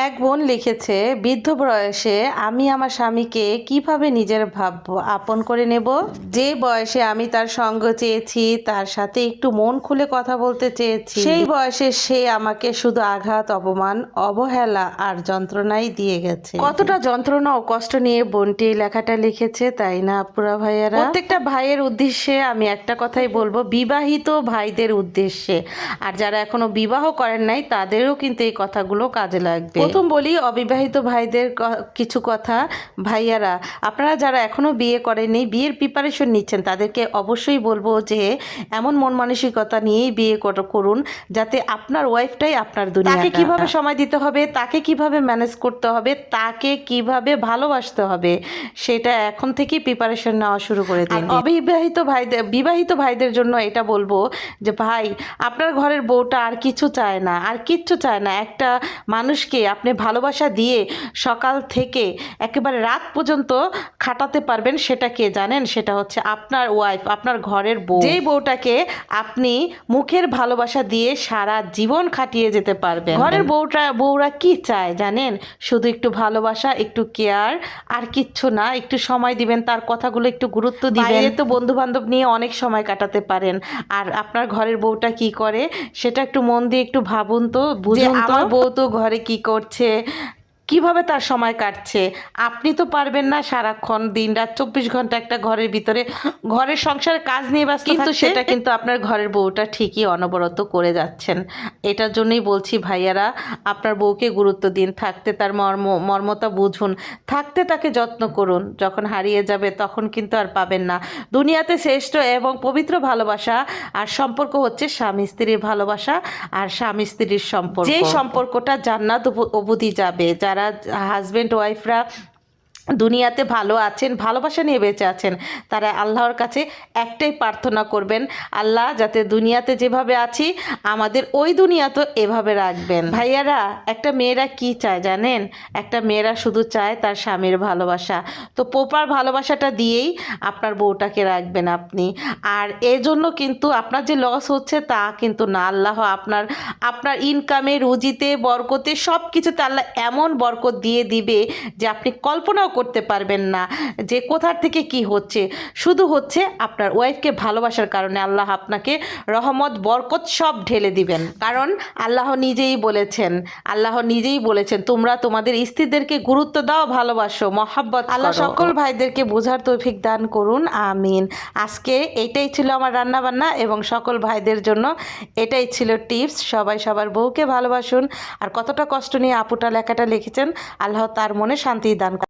এক বোন লিখেছে, বৃদ্ধ বয়সে আমি আমার স্বামীকে কিভাবে নিজের ভাববো, আপন করে নেব। যে বয়সে আমি তার সঙ্গ চেয়েছি, তার সাথে একটু মন খুলে কথা বলতে চেয়েছি, সেই বয়সে সে আমাকে শুধু আঘাত, অপমান, অবহেলা আর যন্ত্রণাই দিয়ে গেছে। কতটা যন্ত্রণা ও কষ্ট নিয়ে বোনটি এই লেখাটা লিখেছে, তাই না আপুরা ভাইয়ারা? প্রত্যেকটা ভাইয়ের উদ্দেশ্যে আমি একটা কথাই বলবো, বিবাহিত ভাইদের উদ্দেশ্যে, আর যারা এখনো বিবাহ করেন নাই তাদেরও কিন্তু এই কথাগুলো কাজে লাগবে। প্রথম বলি অবিবাহিত ভাইদের কিছু কথা। ভাইয়ারা, আপনারা যারা এখনো বিয়ে করেননি, বিয়ের প্রিপারেশন নিচ্ছেন, তাদেরকে অবশ্যই বলবো যে এমন মন মানসিকতা নিয়েই বিয়ে করুন যাতে আপনার ওয়াইফটাই আপনার দুনিয়া। তাকে কিভাবে সময় দিতে হবে, তাকে কিভাবে ম্যানেজ করতে হবে, তাকে কিভাবে ভালোবাসতে হবে, সেটা এখন থেকেই প্রিপারেশন নেওয়া শুরু করে দিন। বিবাহিত ভাইদের জন্য এটা বলবো যে ভাই, আপনার ঘরের বউটা আর কিছু চায় না, আর কিচ্ছু চায় না। একটা মানুষকে আপনি ভালোবাসা দিয়ে সকাল থেকে একেবারে রাত পর্যন্ত খাটাতে পারবেন, সেটা কে জানেন? সেটা হচ্ছে আপনার ওয়াইফ, আপনার ঘরের বউ। যেই বউটাকে আপনি মুখের ভালোবাসা দিয়ে সারা জীবন খাটিয়ে যেতে পারবেন। ঘরের বউরা কি চায় জানেন? শুধু একটু ভালোবাসা, একটু কেয়ার, আর কিচ্ছু না। একটু সময় দিবেন, তার কথাগুলো একটু গুরুত্ব দিবেন। বাইরে তো বন্ধু বান্ধব নিয়ে অনেক সময় কাটাতে পারেন, আর আপনার ঘরের বউটা কি করে সেটা একটু মন দিয়ে একটু ভাবুন তো, বুঝুন তো। আমার বউ তো ঘরে কি করছে, কিভাবে তার সময় কাটছে। আপনি তো পারবেন না সারাক্ষণ দিনরাত 24 ঘন্টা একটা ঘরের ভিতরে ঘরের সংসারের কাজ নিয়ে ব্যস্ত, কিন্তু সেটা কিন্তু আপনার ঘরের বউটা ঠিকই অনবরত করে যাচ্ছেন। এটার জন্যই বলছি ভাইয়ারা, আপনার বউকে গুরুত্ব দিন, থাকতে তার মর্মতা বুঝুন, থাকতে তাকে যত্ন করুন। যখন হারিয়ে যাবে তখন কিন্তু আর পাবেন না। দুনিয়াতে শ্রেষ্ঠ এবং পবিত্র ভালোবাসা আর সম্পর্ক হচ্ছে স্বামী স্ত্রীর ভালোবাসা আর স্বামী স্ত্রীর সম্পর্ক। যেই সম্পর্কটা জান্নাত অবধি যাবে। যারা হাজব্যান্ড ওয়াইফরা দুনিয়াতে ভালো আছেন, ভালোবাসা নিয়ে বেঁচে আছেন, তারা আল্লাহর কাছে একটাই প্রার্থনা করবেন, আল্লাহ যাতে দুনিয়াতে যেভাবে আছি আমাদের ওই দুনিয়া তো এভাবে রাখবেন। ভাইয়ারা, একটা মেয়েরা কি চায় জানেন? একটা মেয়েরা শুধু চায় তার স্বামীর ভালোবাসা। তো প্রপার ভালোবাসাটা দিয়েই আপনার বউটাকে রাখবেন আপনি। আর এজন্য কিন্তু আপনার যে লস হচ্ছে তা কিন্তু না। আল্লাহ আপনার ইনকামে, রুজিতে, বরকতে, সব কিছুতে আল্লাহ এমন বরকত দিয়ে দিবে যে আপনি কল্পনাও করতে পারবেন না যে কোথার থেকে কি হচ্ছে। শুধু হচ্ছে আপনার ওয়াইফকে ভালোবাসার কারণে আল্লাহ আপনাকে রহমত, বরকত সব ঢেলে দিবেন। কারণ আল্লাহ নিজেই বলেছেন তোমরা তোমাদের স্ত্রীদেরকে গুরুত্ব দাও, ভালোবাসো, মহাব্বত। আল্লাহ সকল ভাইদেরকে বোঝার তৌফিক দান করুন, আমিন। আজকে এটাই ছিল আমার রান্না বান্না, এবং সকল ভাইদের জন্য এটাই ছিল টিপস। সবাই সবার বউকে ভালোবাসুন। আর কতটা কষ্ট নিয়ে আপুটা লেখাটা লিখেছেন, আল্লাহ তার মনে শান্তি দান করুন।